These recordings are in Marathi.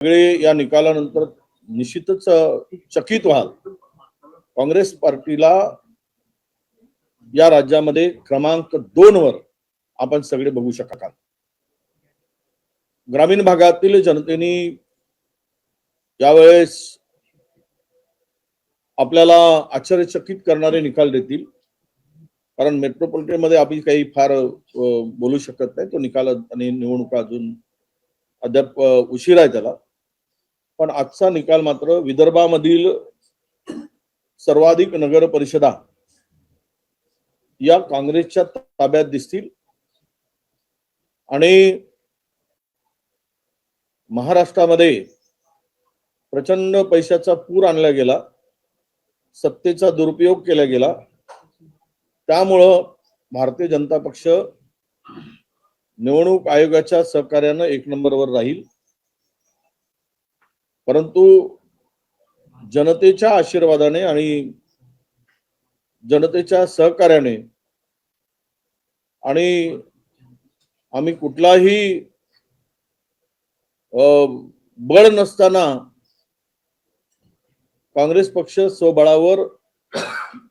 सगळे या निकालानंतर निश्चितच चकित व्हाल। काँग्रेस पार्टीला या राज्यामध्ये क्रमांक 2 वर आपण सगळे बघू शकाल। ग्रामीण भागातील जनतेने यावेळेस आपल्याला आश्चर्यचकित करणारे निकाल देतील, कारण मेट्रोपॉलिटन मध्ये आपण काही फार बोलू शकत नाही। तो निकाल आणि निवडणुका अजून अद्याप उशीर आहे त्याला, पण आजचा निकाल मात्र विदर्भामधील सर्वाधिक नगर परिषदा या काँग्रेसच्या ताब्यात दिसतील आणि महाराष्ट्रामध्ये प्रचंड पैशाचा पूर आणला गेला, सत्तेचा दुरुपयोग केला गेला। त्यामुळं भारतीय जनता पक्ष निवडणूक आयोगाच्या सहकार्याने 1 नंबरवर राहील, परंतु जनतेच्या आशीर्वादाने आणि जनतेच्या सहकार्याने आणि आम्ही कुठलाही बळ नसताना काँग्रेस पक्ष स्वबळावर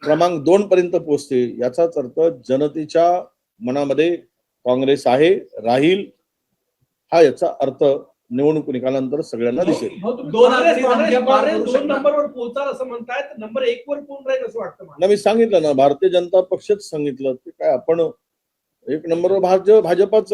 क्रमांक 2 पर्यंत पोहोचते, याचाच अर्थ जनतेच्या मनामध्ये काँग्रेस आहे, राहील, हा याचा अर्थ निवडणूक निकालानंतर सगळ्यांना दिसेल। 2 नंबरवर पोहोचाल असं म्हणतायत, नंबर 1 वर कोण राहील असं वाटतं मला? मी सांगितलं ना, भारतीय जनता पक्षच सांगितलं, ते काय आपण 1 नंबरवर भाजपच